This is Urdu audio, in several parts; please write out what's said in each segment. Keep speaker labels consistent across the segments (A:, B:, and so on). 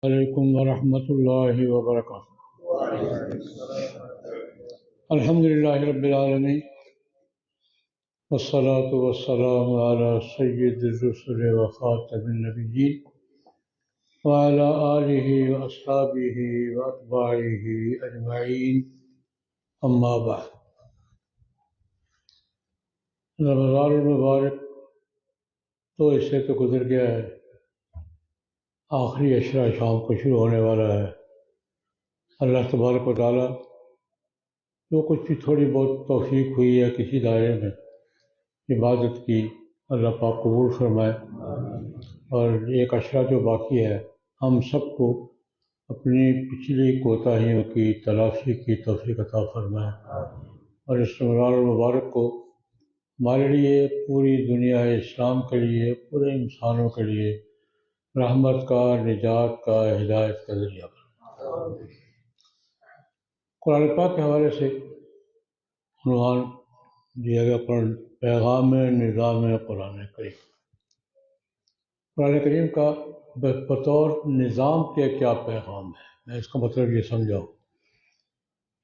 A: علیکم ورحمۃ اللہ وبرکاتہ۔ الحمد للہ رب العالمین والصلاة والسلام علی سید الرسل وخاتم النبیین وعلی آلہ واصحابہ واتباعہ اجمعین، اما بعد۔ رمضان المبارک تو اس سے تو گزر گیا ہے، آخری عشرہ شام کو شروع ہونے والا ہے۔ اللہ تبارک و تعالیٰ جو کچھ بھی تھوڑی بہت توفیق ہوئی ہے کسی دائرے میں عبادت کی، اللہ پاک قبول فرمائے، اور ایک عشرہ جو باقی ہے ہم سب کو اپنی پچھلی کوتاہیوں کی تلافی کی توفیق عطا فرمائے، اور اس رمضان المبارک کو ہمارے لیے، پوری دنیا اسلام کے لیے، پورے انسانوں کے لیے رحمت کا، نجات کا، ہدایت کا ذریعہ بنائے۔ قرآن پاک کے حوالے سے عنوان دیا گیا پیغام نظام قرآن کریم۔ قرآن کریم کا بطور نظام کے کیا پیغام ہے، میں اس کا مطلب یہ سمجھاؤں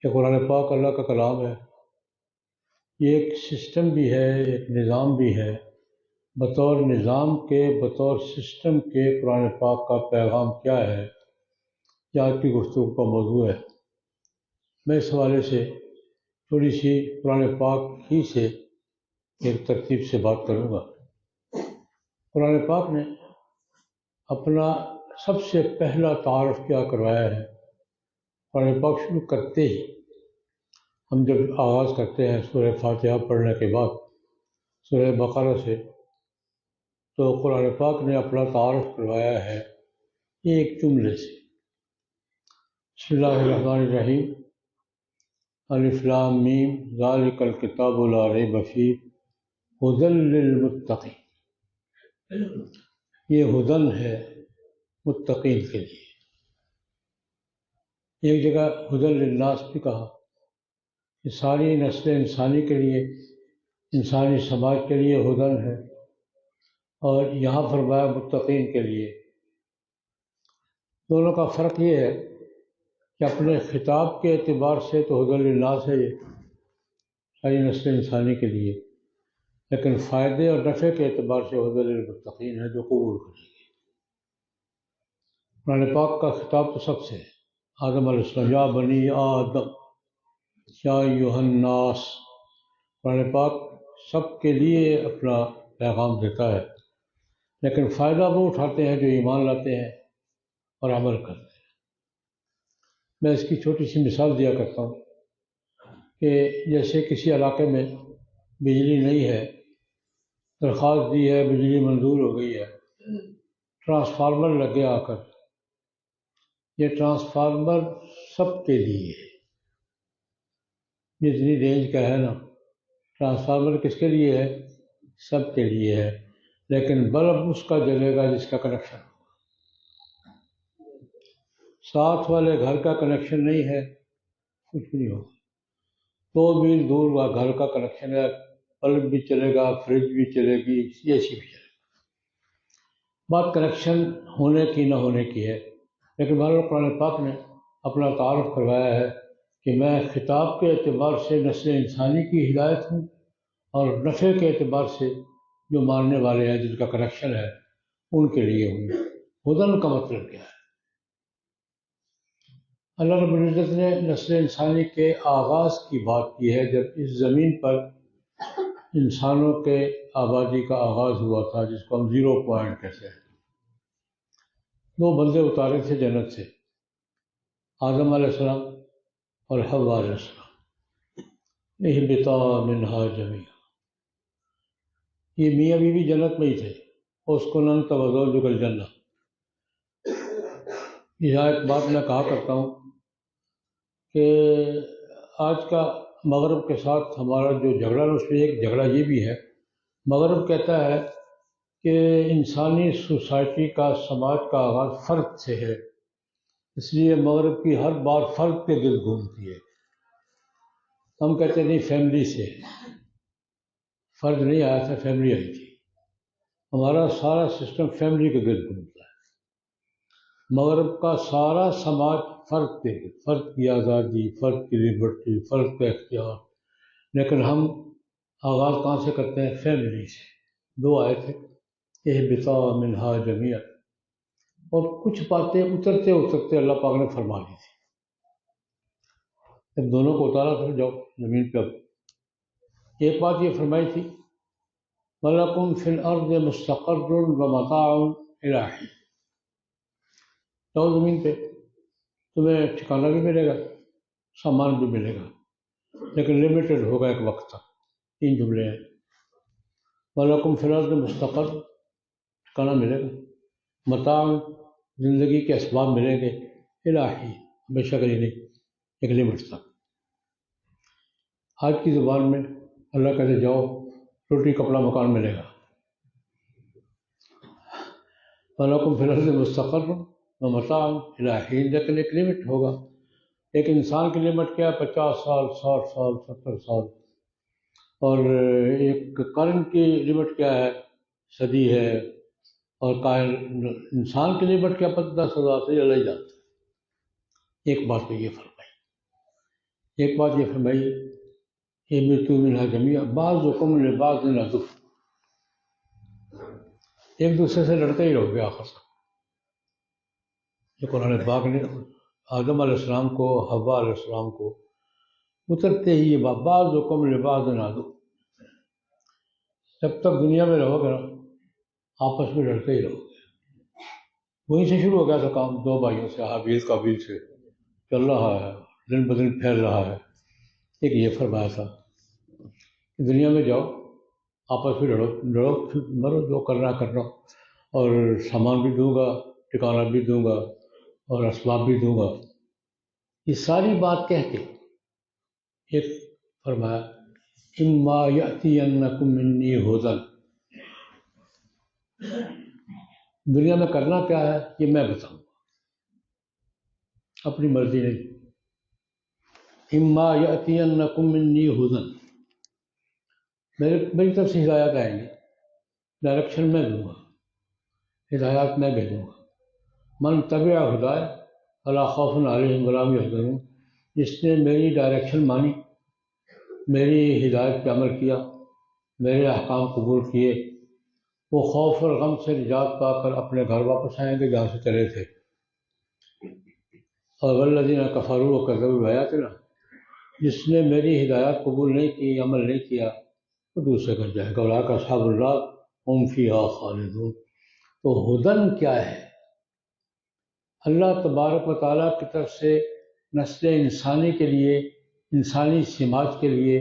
A: کہ قرآن پاک اللہ کا کلام ہے، یہ ایک سسٹم بھی ہے، ایک نظام بھی ہے۔ بطور نظام کے، بطور سسٹم کے قرآن پاک کا پیغام کیا ہے، یہ آج کی گفتگو کا موضوع ہے۔ میں اس حوالے سے تھوڑی سی قرآن پاک ہی سے ایک ترتیب سے بات کروں گا۔ قرآن پاک نے اپنا سب سے پہلا تعارف کیا کروایا ہے؟ قرآن پاک شروع کرتے ہی، ہم جب آغاز کرتے ہیں سورہ فاتحہ پڑھنے کے بعد سورہ بقرہ سے، تو قرآن پاک نے اپنا تعارف کروایا ہے ایک جملے سے، بسم اللہ الرحمن الرحیم، الف لام میم ذالک الکتاب لا ریب فیہ ھدی للمتقین۔ یہ ہدن ہے متقین کے لیے۔ ایک جگہ ھدی للناس بھی کہا کہ ساری نسل انسانی کے لیے، انسانی سماج کے لیے ہدن ہے، اور یہاں فرمایا متقین کے لیے۔ دونوں کا فرق یہ ہے کہ اپنے خطاب کے اعتبار سے تو ھدی للناس ہے، یہ ساری نسل انسانی کے لیے، لیکن فائدے اور نفع کے اعتبار سے ھدی للمتقین ہے، جو قبول کریں گے۔ قرآن پاک کا خطاب تو سب سے ہے، آدم علیہ السلام، یا بنی آدم یا ایھا الناس۔ قرآن پاک سب کے لیے اپنا پیغام دیتا ہے، لیکن فائدہ وہ اٹھاتے ہیں جو ایمان لاتے ہیں اور عمل کرتے ہیں۔ میں اس کی چھوٹی سی مثال دیا کرتا ہوں کہ جیسے کسی علاقے میں بجلی نہیں ہے، درخواست دی ہے، بجلی منظور ہو گئی ہے، ٹرانسفارمر لگ گیا آ کر۔ یہ ٹرانسفارمر سب کے لیے ہے، جتنی رینج کا ہے نا، ٹرانسفارمر کس کے لیے ہے؟ سب کے لیے ہے، لیکن بلب اس کا جلے گا جس کا کنیکشن ہوگا۔ ساتھ والے گھر کا کنیکشن نہیں ہے، کچھ بھی نہیں ہوگا۔ 2 میل دور کا گھر کا کنیکشن ہے، بلب بھی چلے گا، فریج بھی چلے گی، اے سی بھی چلے گا۔ بات کنیکشن ہونے کی نہ ہونے کی ہے، لیکن بہرحال قرآن پاک نے اپنا تعارف کروایا ہے کہ میں خطاب کے اعتبار سے نسل انسانی کی ہدایت ہوں، اور نفع کے اعتبار سے جو ماننے والے ہیں، جن کا کنیکشن ہے، ان کے لیے ہوں۔ ہدن کا مطلب کیا ہے؟ اللہ رب العزت نے نسل انسانی کے آغاز کی بات کی ہے، جب اس زمین پر انسانوں کے آبادی کا آغاز ہوا تھا، جس کو ہم 0 پوائنٹ کہتے ہیں۔ 2 بندے اتارے تھے جنت سے، آدم علیہ السلام اور حوا علیہ السلام، اہبطا منہا جمیعا۔ یہ میاں بیوی جنت میں ہی تھے، اسکن انت وزوجک الجنہ۔ یہاں ایک بات میں کہا کرتا ہوں کہ آج کا مغرب کے ساتھ ہمارا جو جھگڑا ہے، اس میں ایک جھگڑا یہ بھی ہے، مغرب کہتا ہے کہ انسانی سوسائٹی کا، سماج کا آغاز فرد سے ہے، اس لیے مغرب کی ہر بات فرد کے گرد گھومتی ہے۔ ہم کہتے ہیں نہیں، فیملی سے ہے، فرد نہیں آیا تھا، فیملی آئی تھی۔ ہمارا سارا سسٹم فیملی کے گرد گھومتا ہے۔ مغرب کا سارا سماج فرد پہ، فرد کی آزادی، فرد کی لبرٹی، فرد کا اختیار، لیکن ہم آغاز کہاں سے کرتے ہیں؟ فیملی سے۔ دو آئے تھے، اہبطا منہا جمیعا، اور کچھ باتیں اترتے اترتے اللہ پاک نے فرما دی تھی، جب دونوں کو اتارا پھر جاؤ زمین پہ۔ اب ایک بات یہ فرمائی تھی وَلَكُمْ فِي الْأَرْضِ مُسْتَقَرٌّ وَمَتَاعٌ إِلَىٰ حِينٍ، جاؤ زمین پہ، تمہیں ٹھکانہ بھی ملے گا، سامان بھی ملے گا، لیکن لمیٹڈ ہوگا ایک وقت تک۔ تین جملے ہیں، وَلَكُمْ فِي الْأَرْضِ مُسْتَقَرٌّ، ٹھکانہ ملے گا، متاع، زندگی کے اسباب ملیں گے، إِلَىٰ حِينٍ، ہمیشہ کے لیے نہیں، ایک لمٹ تک۔ آج کی زبان میں اللہ کہتے جاؤ روٹی کپڑا مکان ملے گا، وَلَكُمْ فِي الْأَرْضِ مُسْتَقَرٌّ وَمَتَاعٌ إِلَىٰ حِينٍ، لیکن ایک لمٹ ہوگا۔ ایک انسان کی لمٹ کیا ہے؟ 50 سال، 60 سال، 70 سال، اور ایک قرن کی لمٹ کیا ہے؟ صدی ہے، اور کائن انسان کی لمٹ کیا؟ 10,000 سے اللہ ہی جانتا ہے۔ ایک بات تو یہ فرمائی، ایک بات یہ فرمائی اہبطوا منہا جمیعا بعضکم لبعض عدو، ایک دوسرے سے لڑتے ہی رہو گے آخر تک۔ یہ قرآن پاک نے آدم علیہ السلام کو، حوا علیہ السلام کو اترتے ہی یہ بعضکم لبعض عدو، جب تک دنیا میں رہو گے نا آپس میں لڑتے ہی رہو گے۔ وہیں سے شروع ہو گیا تھا کام، دو بھائیوں سے، حابیل قابیل سے چل رہا ہے، دن بدن پھیل رہا ہے۔ ایک یہ فرمایا تھا کہ دنیا میں جاؤ آپس میں لڑو، مرو، جو کرنا کرنا، اور سامان بھی دوں گا، ٹھکانہ بھی دوں گا، اور اسباب بھی دوں گا۔ یہ ساری بات کہہ کے ایک فرمایا اما یأتینکم منی ھدی، دنیا میں کرنا کیا ہے یہ میں بتاؤں گا، اپنی مرضی نہیں۔ اما یأتینکم منی ھدی، میری طرف سے ہدایات آئیں گی، ڈائریکشن میں دوں گا، ہدایات میں بھیجوں گا۔ من تبع ہدای فلا خوف علیہم ولا هم یحزنون، جس نے میری ڈائریکشن مانی، میری ہدایت پہ عمل کیا، میرے احکام قبول کیے، وہ خوف اور غم سے نجات پا کر اپنے گھر واپس آئیں گے جہاں سے چلے تھے۔ اور والذین کفروا وکذبوا بآیاتنا، جس نے میری ہدایت قبول نہیں کی، عمل نہیں کیا، وہ دوسرے گھر جائے گا۔ اولئک اصحاب النار هم فیہا خالدون۔ تو ہدن کیا ہے؟ اللہ تبارک و تعالیٰ کی طرف سے نسل انسانی کے لیے، انسانی سماج کے لیے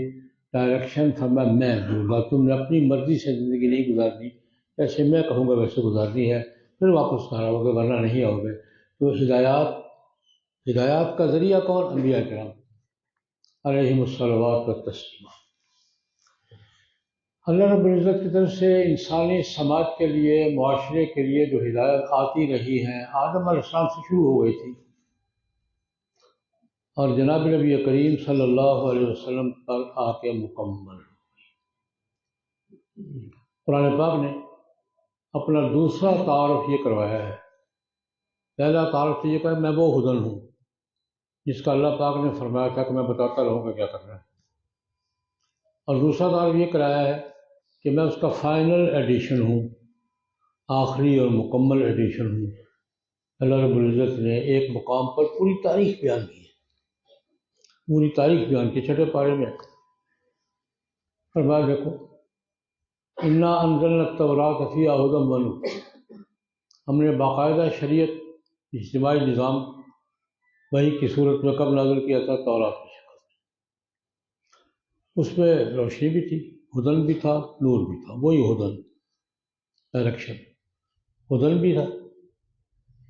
A: ڈائریکشن فرمایا میں دوں گا، تم نے اپنی مرضی سے زندگی نہیں گزارنی، جیسے میں کہوں گا ویسے گزارنی ہے، پھر واپس گھر آؤ گے ورنہ نہیں آؤ گے۔ تو ہدایات کا ذریعہ کون؟ انبیاء کرام علیہم الصلوات والتسلیمات۔ اللہ رب العزت کی طرف سے انسانی سماج کے لیے، معاشرے کے لیے جو ہدایت آتی رہی ہیں، آدم علیہ السلام سے شروع ہو گئی تھی، اور جناب نبی کریم صلی اللہ علیہ وسلم پر آ کے مکمل ہوئی۔ قرآن پاک نے اپنا دوسرا تعارف یہ کروایا ہے۔ پہلا تعارف تو یہ کہا میں وہ ہدن ہوں جس کا اللہ پاک نے فرمایا تھا کہ میں بتاتا رہوں گا کیا کرنا ہے، اور دوسرا تعارف یہ کرایا ہے کہ میں اس کا فائنل ایڈیشن ہوں، آخری اور مکمل ایڈیشن ہوں۔ اللہ رب العزت نے ایک مقام پر پوری تاریخ بیان کی ہے، پوری تاریخ بیان کی، چھٹے پارے میں فرمایا دیکھو انا انزلنا التوراۃ فیہا ھدی ونور، ہم نے باقاعدہ شریعت، اجتماعی نظام وحی کی صورت میں کب نازل کیا تھا؟ تورات کی شکل میں۔ اس میں روشنی بھی تھی، ہدن بھی تھا، نور بھی تھا، وہی ہدن، ڈائریکشن، ہدن بھی تھا،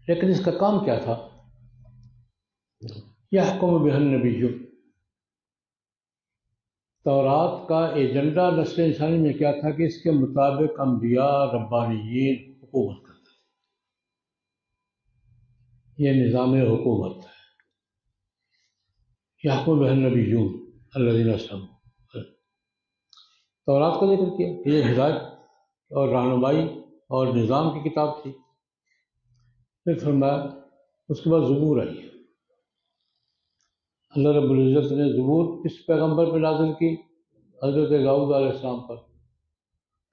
A: لیکن اس کا کام کیا تھا؟ یحکم بہ النبیون، تورات کا ایجنڈا نسل انسانی میں کیا تھا کہ اس کے مطابق انبیاء ربانیین حکومت کرتے تھے۔ یہ نظام حکومت ہے، یحکم بہ النبیون الذین اسلموا۔ تورات کا ذکر کیا کہ یہ ہدایت اور رہنمائی اور نظام کی کتاب تھی۔ پھر فرمایا اس کے بعد زبور آئی ہے۔ اللہ رب العزت نے زبور کس پیغمبر پہ نازل کی؟ حضرت داؤد علیہ السلام پر۔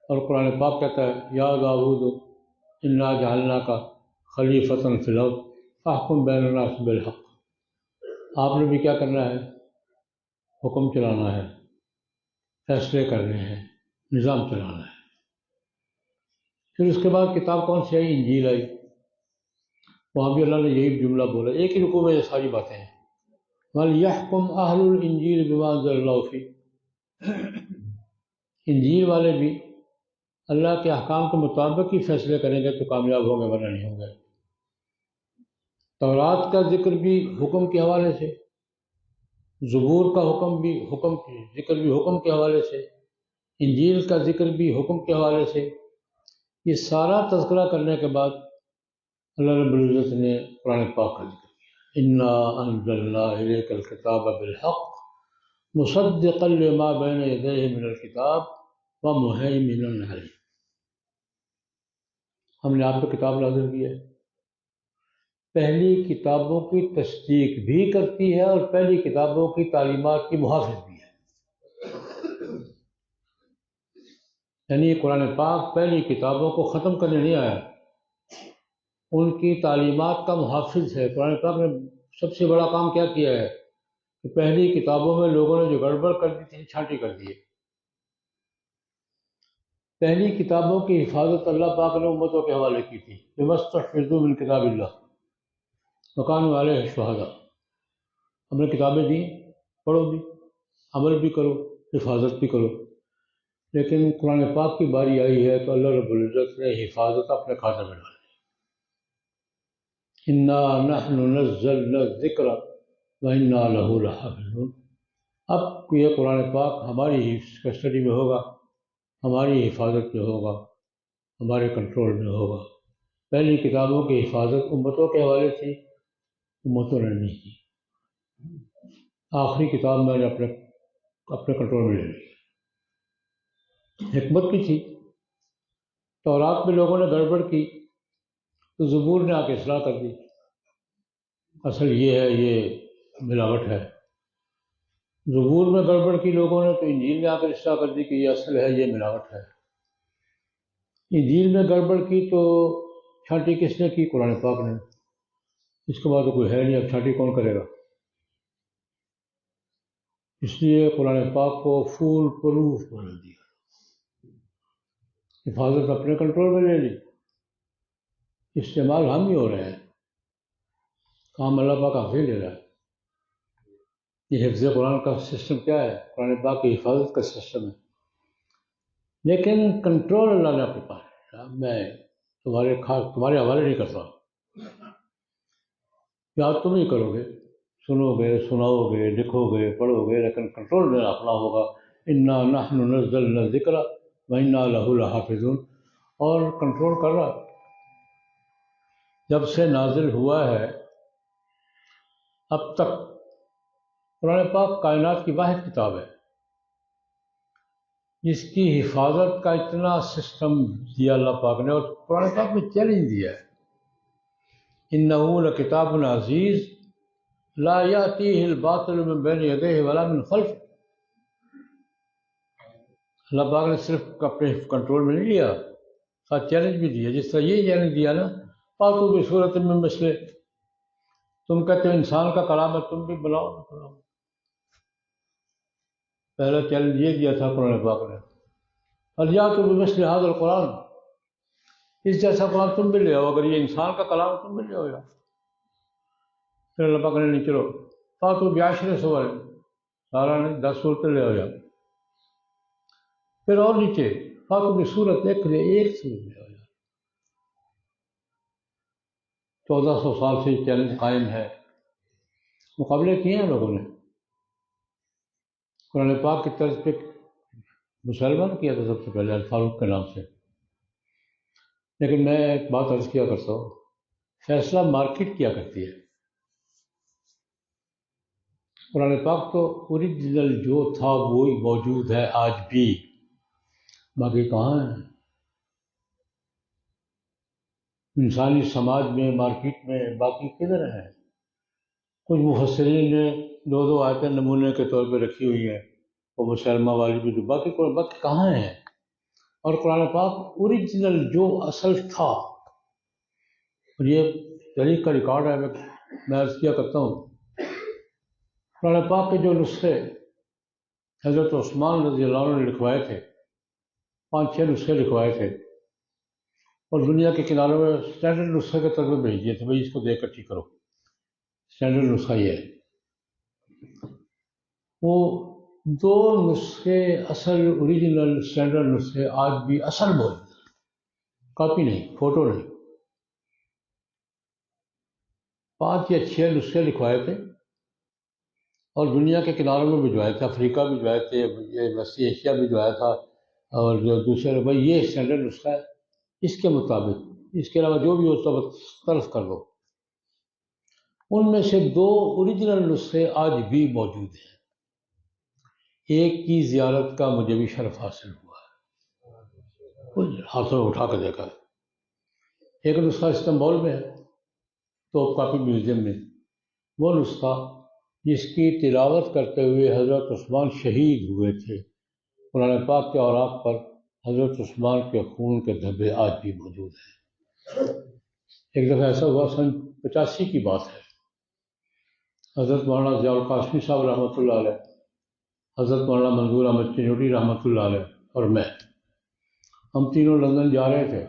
A: اور قرآن پاک کہتا ہے یا داؤد انا جعلناک خلیفۃ فی الارض فاحکم بین الناس بالحق۔ آپ نے بھی کیا کرنا ہے؟ حکم چلانا ہے، فیصلے کرنے ہیں، نظام چلانا ہے۔ پھر اس کے بعد کتاب کون سی آئی؟ انجیل آئی۔ وہاں بھی اللہ نے یہی جملہ بولا، ایک ہی رکوع میں یہ ساری باتیں ہیں۔ وَلْيَحْكُمْ أَهْلُ الْإِنجِيلِ بِمَا أَنزَلَ اللَّهُ فِيهِ۔ انجیل والے بھی اللہ کے احکام کے مطابق ہی فیصلے کریں گے تو کامیاب ہوں گے، ورنہ نہیں ہوں گے۔ تورات کا ذکر بھی حکم کے حوالے سے، زبور کا ذکر بھی حکم کے حوالے سے، انجیل کا ذکر بھی حکم کے حوالے سے۔ یہ سارا تذکرہ کرنے کے بعد اللہ رب العزت نے قرآن پاک کا ذکر کیا، انا انزلنا الیک الکتاب بالحق مصدقا لما بین یدیہ من الکتاب ومہیمنا علیہ۔ ہم نے آپ کو کتاب نازل کی ہے، پہلی کتابوں کی تصدیق بھی کرتی ہے اور پہلی کتابوں کی تعلیمات کی محافظ بھی ہے۔ یعنی قرآن پاک پہلی کتابوں کو ختم کرنے نہیں آیا، ان کی تعلیمات کا محافظ ہے۔ قرآن پاک نے سب سے بڑا کام کیا کیا ہے کہ پہلی کتابوں میں لوگوں نے جو گڑبڑ کر دی تھی چھانٹی کر دی ہے۔ پہلی کتابوں کی حفاظت اللہ پاک نے امتوں کے حوالے کی تھی، بِمَسْتُحْفِظُوا مِن کتاب اللہ وَكَانُوا عَلَيْهِ شُهَدَاءَ۔ ہم نے کتابیں دی، پڑھو بھی، عمل بھی کرو، حفاظت بھی کرو۔ لیکن قرآن پاک کی باری آئی ہے تو اللہ رب العزت نے حفاظت اپنے کھاتے میں ڈالی۔ اِنَّا نَحْنُ نَزَّلْنَا الذِّكْرَ وَإِنَّا لَهُ لَحَافِظُونَ۔ اب یہ قرآن پاک ہماری کسٹڈی میں ہوگا، ہماری حفاظت میں ہوگا، ہمارے کنٹرول میں ہوگا۔ پہلی کتابوں کی حفاظت امتوں کے حوالے سے امتوں نے نہیں کی، آخری کتاب میں نے اپنے کنٹرول میں لے لی۔ حکمت کی تھی، تورات میں لوگوں نے گڑبڑ کی تو زبور نے آ کے اصلاح کر دی، اصل یہ ہے، یہ ملاوٹ ہے۔ زبور میں گڑبڑ کی لوگوں نے تو انجیل میں آ کر اصلاح کر دی کہ یہ اصل ہے، یہ ملاوٹ ہے۔ انجیل میں گڑبڑ کی تو چھانٹی کس نے کی؟ قرآن پاک نے۔ اس کے بعد تو کوئی ہے نہیں، اب چھانٹی کون کرے گا؟ اس لیے قرآن پاک کو فول پروف بنا دیا، حفاظت اپنے کنٹرول میں لے لی، استعمال ہم ہی ہو رہے ہیں، کام اللہ پاک آپ سے لے رہا ہے۔ یہ حفظ قرآن کا سسٹم کیا ہے؟ قرآن پاک کی حفاظت کا سسٹم ہے، لیکن کنٹرول اللہ نے اپنے پاس ہے۔ میں تمہارے حوالے نہیں کرتا، یاد تم ہی کرو گے، سنو گے، سناؤ گے، لکھو گے، پڑھو گے، لیکن کنٹرول میرا اپنا ہوگا۔ انا نحن نزلنا الذکر وانا لہ لحافظون۔ اور کنٹرول کر رہا، جب سے نازل ہوا ہے اب تک قرآن پاک کائنات کی واحد کتاب ہے جس کی حفاظت کا اتنا سسٹم دیا اللہ پاک نے، اور قرآن پاک میں چیلنج دیا ہے، انہ لکتاب عزیز لا یاتیہ الباطل من بین یدیہ ولا من خلفہ۔ اللہ پاک نے صرف اپنے کنٹرول میں نہیں لیا، ساتھ چیلنج بھی دیا۔ جس طرح یہ چیلنج دیا نا، فاتوا بصورۃ من مثلہ، تم کہتے ہو انسان کا کلام ہے، تم بھی بناؤ۔ پہلا چیلنج یہ دیا تھا قرآن پاک نے، فلیأتوا بمثل ھذا القرآن، اس جیسا قرآن تم بھی لے آؤ، اگر یہ انسان کا کلام تم بھی لے آؤ۔ پھر اللہ پاک نے نہیں، چلو فاتوا بعشر سور، سارا نہیں، 10 صورتیں لے آؤ۔ پھر اور نیچے فاتوا بسورۃ، ایک سورت لے آؤ۔ 1400 سال سے یہ چیلنج قائم ہے، مقابلے کیے ہیں لوگوں نے۔ قرآن پاک کی طرز پہ مسلمان کیا تھا سب سے پہلے الفاروق کے نام سے۔ لیکن میں ایک بات عرض کیا کرتا ہوں، فیصلہ مارکیٹ کیا کرتی ہے۔ قرآن پاک تو اوریجنل جو تھا وہی موجود ہے آج بھی، باقی کہاں ہے؟ انسانی سماج میں، مارکیٹ میں، باقی کدھر ہیں؟ کچھ مفسرین نے دو دو آیتیں نمونے کے طور پہ رکھی ہوئی ہیں، وہ مسلمہ والی بھی، باقی کہاں ہیں؟ اور قرآن پاک اوریجنل جو اصل تھا، اور یہ تاریخ کا ریکارڈ ہے، میں عرض کیا کرتا ہوں، قرآن پاک کے جو نسخے حضرت عثمان رضی اللہ عنہ نے لکھوائے تھے، 5-6 نسخے لکھوائے تھے، اور دنیا کے کناروں میں اسٹینڈرڈ نسخے کے طور پہ بھیج دیے تھے، بھائی اس کو دیکھ کر ٹھیک کرو، اسٹینڈرڈ نسخہ یہ ہے۔ وہ دو نسخے اصل اوریجنل اسٹینڈرڈ نسخے آج بھی اصل موجود ہیں، کاپی نہیں، فوٹو نہیں۔ 5 یا 6 نسخے لکھوائے تھے اور دنیا کے کناروں میں بھجوائے تھے، افریقہ بھجوائے تھے، وسطی ایشیا بھجوایا تھا، اور جو دوسرے بھائی یہ اسٹینڈرڈ نسخہ ہے، اس کے مطابق اس کے علاوہ جو بھی ہو سب طرف کر دو۔ ان میں سے 2 اوریجنل نسخے آج بھی موجود ہیں۔ ایک کی زیارت کا مجھے بھی شرف حاصل ہوا ہے، ہاتھوں میں اٹھا کے دیکھا ہے۔ ایک نسخہ استنبول میں ہے، توپ کاپی میوزیم میں، وہ نسخہ جس کی تلاوت کرتے ہوئے حضرت عثمان شہید ہوئے تھے، قرآن پاک کے اوراق پر حضرت عثمان کے خون کے دھبے آج بھی موجود ہیں۔ ایک دفعہ ایسا ہوا، سن 85 کی بات ہے، حضرت مولانا ضیاء القاسمی صاحب رحمۃ اللہ علیہ، حضرت مولانا منظور احمد چنوٹی رحمۃ اللہ علیہ اور میں، ہم تینوں لندن جا رہے تھے،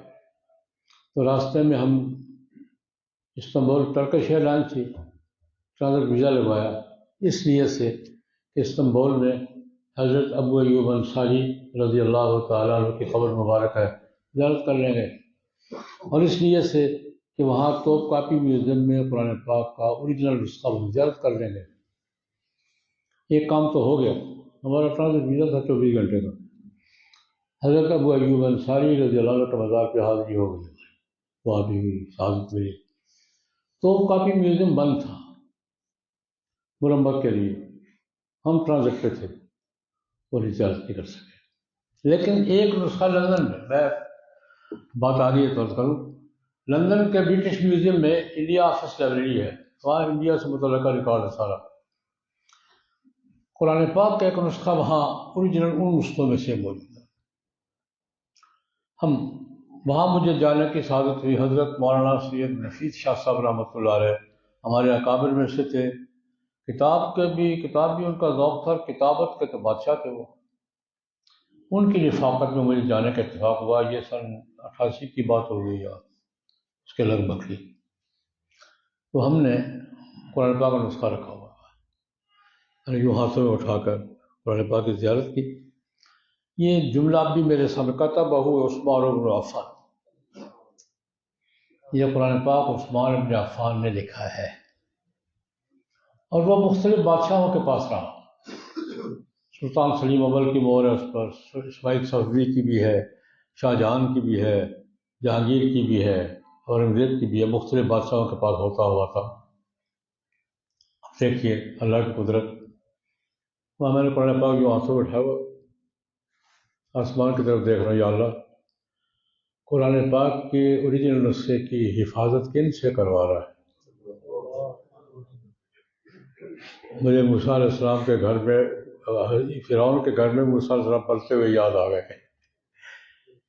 A: تو راستے میں ہم استنبول ٹرکش ایئر لائن تھی، ٹرانزٹ ویزا لگوایا اس لیے سے کہ استنبول میں حضرت ابو ایوب انصاری رضی اللہ تعالیٰ عنہ کی قبر مبارک ہے، زیارت کر لیں گے، اور اس لیے سے کہ وہاں توپ کاپی میوزیم میں قرآن پاک کا اوریجنل نسخہ زیارت کر لیں گے۔ ایک کام تو ہو گیا، ہمارا ٹرانزٹ ویزا تھا 24 گھنٹے کا، حضرت ابو ایوب انصاری رضی اللہ عنہ کا مزار پہ حاضری ہو گئی، وہاں بھی ہوئی، شہادت ملی۔ توپ کاپی میوزیم بند تھا مرمت کے لیے، ہم ٹرانزٹ پہ تھے، وہ ریچارج نہیں کر سکے۔ لیکن ایک نسخہ لندن میں بات آ رہی ہے تو کروں، لندن کے برٹش میوزیم میں انڈیا آفس لائبریری ہے، وہاں انڈیا سے متعلقہ ریکارڈ ہے سارا، قرآن پاک کا ایک نسخہ وہاں اوریجنل ان نسخوں میں سے موجود ہے۔ ہم وہاں مجھے جانے کی سعادت ہوئی، حضرت مولانا سید نفیس شاہ صاحب رحمۃ اللہ علیہ ہمارے اکابر میں سے تھے، کتاب بھی ان کا ذوق تھا، کتابت کے تو بادشاہ تھے وہ، ان کی رفاقت میں مجھے جانے کا اتفاق ہوا، یہ سن 88 کی بات ہو گئی یا اس کے لگ بھگ ہی، تو ہم نے قرآن پاک کا نسخہ رکھا ہوا ہے، یوں ہاتھوں میں اٹھا کر قرآن پاک کی زیارت کی۔ یہ جملہ اب بھی میرے سامنے، کتبہ عثمان بن عفان، یہ قرآن پاک عثمان بن عفان نے لکھا ہے، اور وہ مختلف بادشاہوں کے پاس رہا، سلطان سلیم اول کی مہر ہے اس پر، اسماعیل صفوی کی بھی ہے، شاہ جہان کی بھی ہے، جہانگیر کی بھی ہے، اورنگزیب کی بھی ہے، مختلف بادشاہوں کے پاس ہوتا ہوا تھا۔ دیکھیے اللہ کی قدرت، وہاں میں نے قرآن پاک جو آنسو اٹھا ہوا آسمان کی طرف دیکھ رہا ہوں، یا اللہ قرآن پاک کے اوریجنل نسخے کی حفاظت کن سے کروا رہا ہے؟ مجھے موسیٰ علیہ السلام کے گھر میں، فرعون کے گھر میں موسیٰ علیہ السلام پڑھتے ہوئے یاد آ گئے،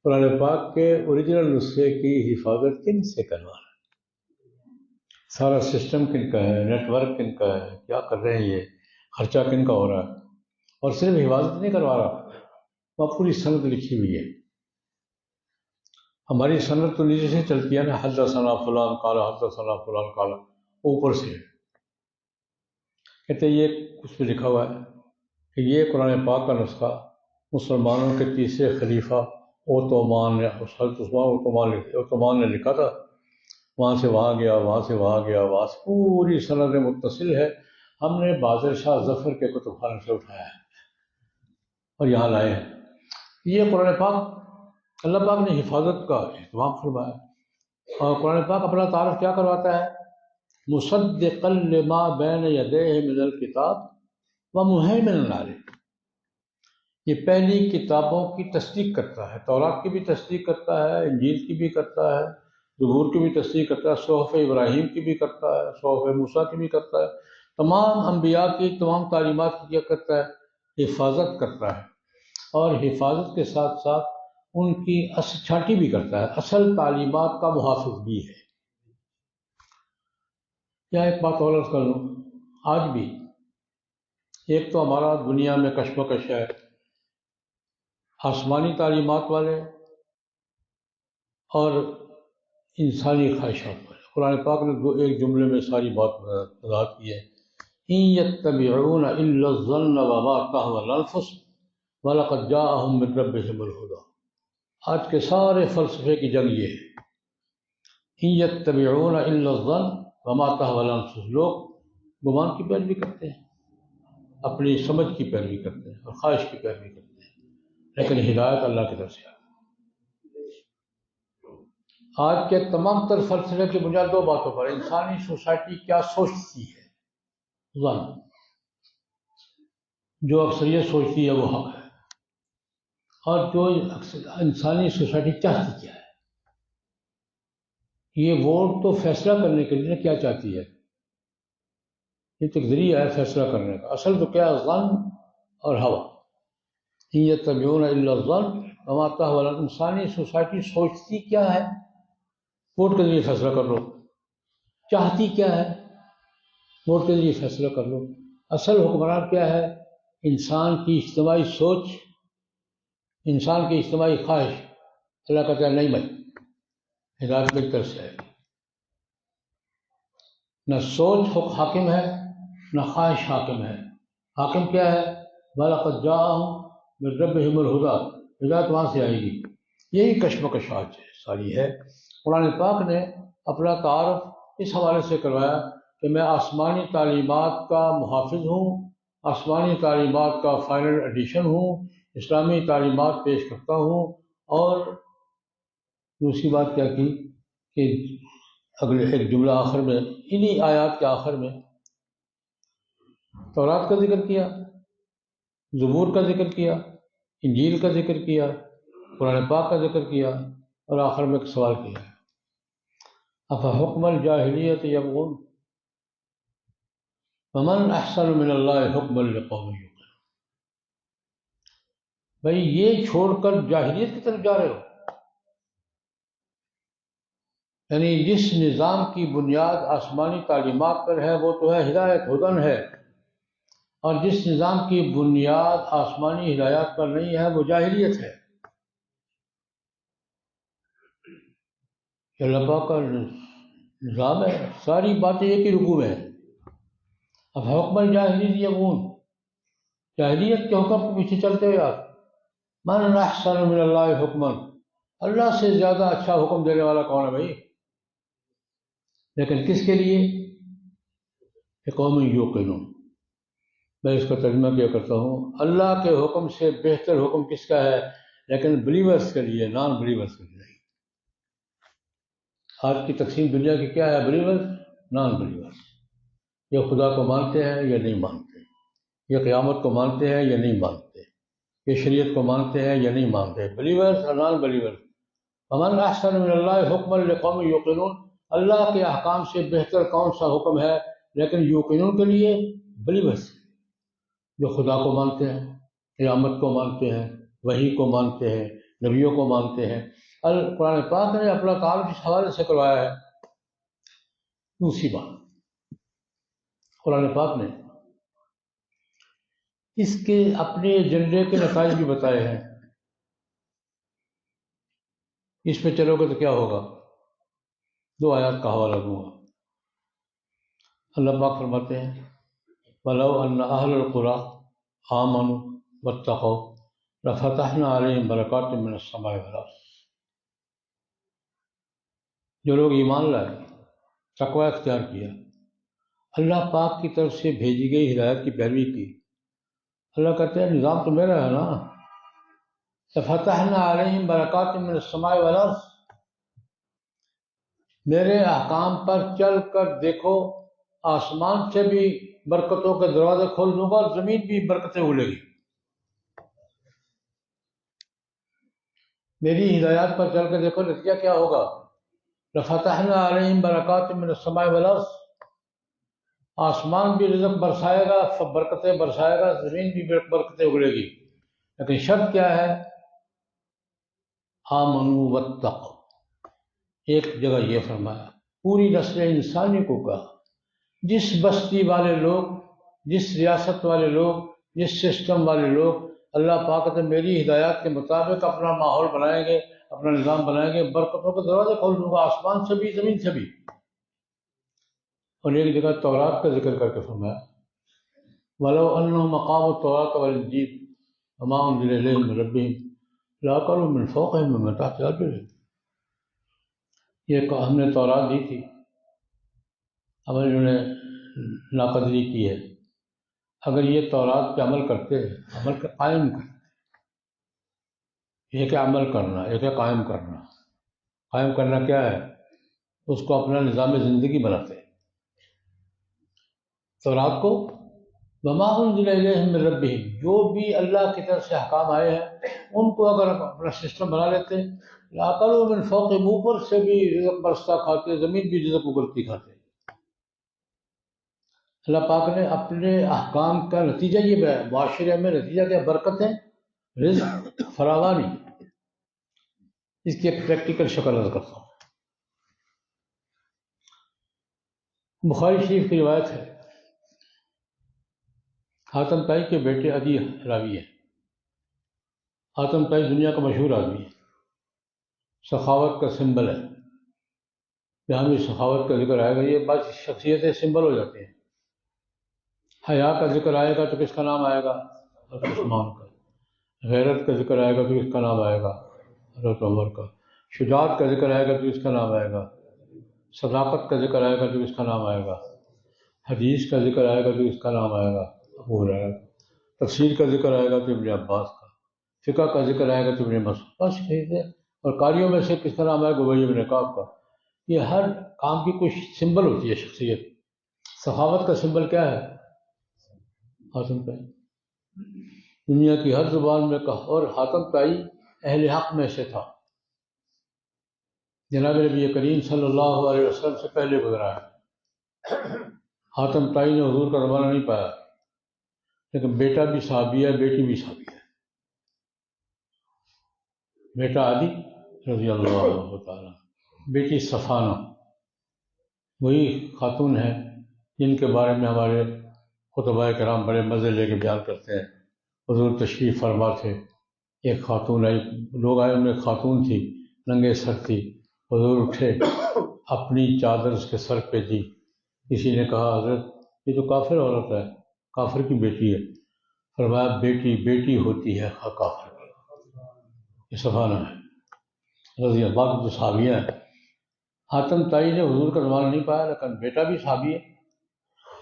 A: قرآن پاک کے اوریجنل نسخے کی حفاظت کن سے کروا رہا ہے؟ سارا سسٹم کن کا ہے، نیٹ ورک کن کا ہے، کیا کر رہے ہیں، یہ خرچہ کن کا ہو رہا ہے؟ اور صرف حفاظت نہیں کروا رہا، وہ پوری سند لکھی ہوئی ہے۔ ہماری سند تو نیچے سے چلتی ہے نا، حدثنا فلان قال حدثنا فلان قال، اوپر سے کہتے یہ اس پہ لکھا ہوا ہے کہ یہ قرآن پاک کا نسخہ مسلمانوں کے تیسرے خلیفہ اوتومان نے، حضرت اوتومان نے لکھا تھا، وہاں سے وہاں گیا، وہاں سے وہاں گیا، وہاں سے پوری سند متصل ہے، ہم نے بہادر شاہ ظفر کے کتب خانے سے اٹھایا ہے اور یہاں لائے ہیں۔ یہ قرآن پاک اللہ پاک نے حفاظت کا اہتمام فرمایا، اور قرآن پاک اپنا تعارف کیا کرواتا ہے؟ مصدقا لما بین یدیہ من الکتاب ومہیمنا علیہ، یہ پہلی کتابوں کی تصدیق کرتا ہے، تورات کی بھی تصدیق کرتا ہے، انجیل کی بھی کرتا ہے، زبور کی بھی تصدیق کرتا ہے، صحف ابراہیم کی بھی کرتا ہے، صحف موسیٰ کی بھی کرتا ہے، تمام انبیاء کی تمام تعلیمات کی کیا کرتا ہے؟ حفاظت کرتا ہے، اور حفاظت کے ساتھ ساتھ ان کی چھانٹی بھی کرتا ہے، اصل تعلیمات کا محافظ بھی ہے۔ کیا ایک بات اور عرض کر لوں، آج بھی ایک تو ہمارا دنیا میں کشمکش ہے آسمانی تعلیمات والے اور انسانی خواہشات والے۔ قرآن پاک نے ایک جملے میں ساری بات وضاحت کی ہے، إِن يَتَّبِعُونَ إِلَّا الظَّنَّ وَمَا تَهْوَى الْأَنفُسُ وَلَقَدْ جَاءَهُم مِّن رَّبِّهِمُ الْهُدَىٰ۔ آج کے سارے فلسفے کی جنگ یہ ہے، إِن يَتَّبِعُونَ إِلَّا الظَّنَّ وَمَا تَهْوَى الْأَنفُسُ، لوگ گمان کی پیروی کرتے ہیں، اپنی سمجھ کی پیروی کرتے ہیں اور خواہش کی پیروی کرتے ہیں، لیکن ہدایت اللہ کی طرف سے ہے۔ آج کے تمام تر فلسفے کی بنیاد دو باتوں پر، انسانی سوسائٹی کیا سوچتی ہے، ظن، جو اکثریت سوچتی ہے وہ حق ہے، اور جو انسانی سوسائٹی چاہتی کیا ہے۔ یہ ووٹ تو فیصلہ کرنے کے لیے کیا چاہتی ہے، یہ تو ایک ذریعہ ہے فیصلہ کرنے کا، اصل تو کیا ہے؟ ظن اور ہوا۔ إِن يَتَّبِعُونَ إِلَّا الظَّنَّ وَمَا تَهْوَى الْأَنفُسُ، انسانی سوسائٹی سوچتی کیا ہے؟ ووٹ کے ذریعے فیصلہ کر لو۔ چاہتی کیا ہے؟ ووٹ کے ذریعے فیصلہ کر لو۔ اصل حکمران کیا ہے؟ انسان کی اجتماعی سوچ، انسان کی اجتماعی خواہش۔ اللہ کہتا ہے نہیں بھائی، ہدایت میری طرف سے ہے، نہ سوچ حاکم ہے نہ خواہش حاکم ہے، حاکم کیا ہے؟ وَلَقَدْ جَاءَهُم مِّن رَّبِّهِمُ الْهُدَىٰ، ہدایت وہاں سے آئے گی۔ یہی کشمکش آج ساری ہے۔ قرآن پاک نے اپنا تعارف اس حوالے سے کروایا کہ میں آسمانی تعلیمات کا محافظ ہوں، آسمانی تعلیمات کا فائنل ایڈیشن ہوں، اسلامی تعلیمات پیش کرتا ہوں، اور دوسری بات کیا کی کہ اگلے ایک جملہ آخر میں، انہی آیات کے آخر میں تورات کا ذکر کیا، زبور کا ذکر کیا، انجیل کا ذکر کیا، قرآن پاک کا ذکر کیا، اور آخر میں ایک سوال کیا ہے، أَفَحُكْمَ الْجَاهِلِيَّةِ يَبْغُونَ وَمَنْ أَحْسَنُ مِنَ اللَّهِ حُكْمًا لِقَوْمٍ يُوقِنُونَ۔ بھائی یہ چھوڑ کر جاہلیت کی طرف جا رہے ہو، یعنی جس نظام کی بنیاد آسمانی تعلیمات پر ہے وہ تو ہے ہدایت، ہدن ہے، اور جس نظام کی بنیاد آسمانی ہدایات پر نہیں ہے وہ جاہلیت ہے۔ یہ اللہ پاک کا نظام ہے، ساری باتیں ایک ہی رکوع میں ہیں۔ اب حکم الجاہلیت یبغون، جاہلیت کے حکم کے پیچھے چلتے ہو یار۔ من احسن من اللہ حکما، اللہ سے زیادہ اچھا حکم دینے والا کون ہے بھائی؟ لیکن کس کے لیے؟ قوم یوقنون۔ میں اس کا ترجمہ کیا کرتا ہوں، اللہ کے حکم سے بہتر حکم کس کا ہے؟ لیکن بلیورز کے لیے، نان بلیورز کے لیے نہیں۔ آج کی تقسیم دنیا کی کیا ہے؟ Believers, non believers. یہ خدا کو مانتے ہیں یا نہیں مانتے، یہ قیامت کو مانتے ہیں یا نہیں مانتے، یہ شریعت کو مانتے ہیں یا نہیں مانتے، بلیورز اور نان بلیورز۔ ومن احسن من اللہ حکما لقوم یوقنون، اللہ کے احکام سے بہتر کون سا حکم ہے؟ لیکن یوقنون کے لیے، بلیورز، جو خدا کو مانتے ہیں، قیامت کو مانتے ہیں، وحی کو مانتے ہیں، نبیوں کو مانتے ہیں۔ قرآن پاک نے اپنا تعارف اس حوالے سے کروایا ہے۔ دوسری بات، قرآن پاک نے اس کے اپنے ایجنڈے کے نتائج بھی بتائے ہیں۔ اس پہ چلو گے تو کیا ہوگا؟ دو آیات کا حوالہ دوں گا۔ اللہ پاک فرماتے ہیں وَلَوْ أَنَّ أَهْلَ الْقُرَىٰ آمَنُوا وَاتَّقَوْا لَفَتَحْنَا عَلَيْهِمْ بَرَكَاتٍ مِّنَ السَّمَاءِ وَالْأَرْضِ۔ جو لوگ ایمان لائے، تقوی اختیار کیا، اللہ پاک کی طرف سے بھیجی گئی ہدایت کی پیروی کی، اللہ کہتے ہیں نظام تو میرا ہے نا، لَفَتَحْنَا عَلَيْهِمْ بَرَكَاتٍ مِّنَ السَّمَاءِ وَالْأَرْضِ۔ میرے احکام پر چل کر دیکھو، آسمان سے بھی برکتوں کے دروازے کھول دوں گا اور زمین بھی برکتیں اگلے گی۔ میری ہدایات پر چل کر دیکھو، نتیجہ کیا ہوگا؟ لفتحنا علیہم برکات من السماء والارض، آسمان بھی رزق برسائے گا، برکتیں برسائے گا، زمین بھی برکتیں اگلے گی، لیکن شرط کیا ہے؟ آمنوا واتقوا۔ ایک جگہ یہ فرمایا، پوری نسل انسانی کو کہا، جس بستی والے لوگ، جس ریاست والے لوگ، جس سسٹم والے لوگ اللہ پاک نے میری ہدایات کے مطابق اپنا ماحول بنائیں گے، اپنا نظام بنائیں گے، برکتوں کے دروازے کھول دوں گا، آسمان سے بھی زمین سے بھی۔ اور ایک جگہ تورات کا ذکر کر کے فرمایا، وَلَوْ أَنَّهُمْ أَقَامُوا التَّوْرَاةَ وَالْإِنْجِيلَ وَمَا أُنزِلَ إِلَيْهِم مِّن رَّبِّهِمْ لَأَكَلُوا مِن فَوْقِهِم وَمِن تَحْتِ أَرْجُلِهِم۔ یہ ہم نے تورات دی تھی، اب انہوں نے ناقدری کی ہے۔ اگر یہ تورات پہ عمل کرتے، عمل کا قائم کرتے، ایک ہے عمل کرنا، ایک ہے قائم کرنا۔ قائم کرنا کیا ہے؟ اس کو اپنا نظام زندگی بناتے ہیں۔ تورات کو وما انزل الیہم من ربہم، جو بھی اللہ کی طرف سے احکام آئے ہیں ان کو اگر اپنا سسٹم بنا لیتے، لَأَكَلُوا مِن فَوْقِهِم، اوپر سے بھی رزق برستا کھاتے، زمین بھی رزق اگلتی کھاتے۔ اللہ پاک نے اپنے احکام کا نتیجہ یہ بنایا، معاشرے میں نتیجہ کیا؟ برکتیں، رزق، فراوانی۔ اس کی ایک پریکٹیکل شکل ادا کرتا ہوں۔ بخاری شریف کی روایت ہے، حاتم طائی کے بیٹے عدی راوی ہیں۔ حاتم طائی دنیا کا مشہور آدمی ہے، سخاوت کا سمبل ہے۔ جہاں بھی سخاوت کا ذکر آئے گا، یہ بعض شخصیتیں سمبل ہو جاتے ہیں۔ حیا کا ذکر آئے گا تو کس کا نام آئے گا؟ حضرت عثمان کا۔ غیرت کا ذکر آئے گا تو کس کا نام آئے گا؟ حضرت عمر کا۔ شجاعت کا ذکر آئے گا تو کس کا نام آئے گا؟ صداقت کا ذکر آئے گا تو کس کا نام آئے گا؟ حدیث کا ذکر آئے گا تو کس کا نام آئے گا؟ ابو ہریرہ۔ تفسیر کا ذکر آئے گا تو ابن عباس کا۔ فقہ کا ذکر آئے گا تو ابن مسعود۔ بس ہے۔ اور قاریوں میں سے کس کا نام آئے گا؟ ابی بن کعب کا۔ یہ ہر کام کی کچھ سمبل ہوتی ہے شخصیت۔ سخاوت کا سمبل کیا ہے؟ حاتم طائی۔ دنیا کی ہر زبان میں کہا، اور حاتم طائی اہل حق میں سے تھا، جناب نبی کریم صلی اللہ علیہ وسلم سے پہلے گزرا ہے۔ حاتم طائی نے حضور کا زمانہ نہیں پایا، لیکن بیٹا بھی صحابی ہے، بیٹی بھی صحابی ہے۔ بیٹا علی رضی اللہ تعالیٰ، بیٹی صفانہ، وہی خاتون ہیں جن کے بارے میں ہمارے خطباء کرام بڑے مزے لے کے بیان کرتے ہیں۔ حضور تشریف فرما تھے، ایک خاتون آئی، لوگ آئے، ان میں ایک خاتون تھی، ننگے سر تھی۔ حضور اٹھے، اپنی چادر اس کے سر پہ دی۔ کسی نے کہا، حضرت یہ تو کافر عورت ہے، کافر کی بیٹی ہے۔ فرمایا، بیٹی بیٹی ہوتی ہے کافر کی۔ یہ صفانہ ہے رضی اللہ عنہ، جو صحابیہ ہیں۔ حاتم طائی نے حضور کا زمانہ نہیں پایا، لیکن بیٹا بھی صحابی ہے،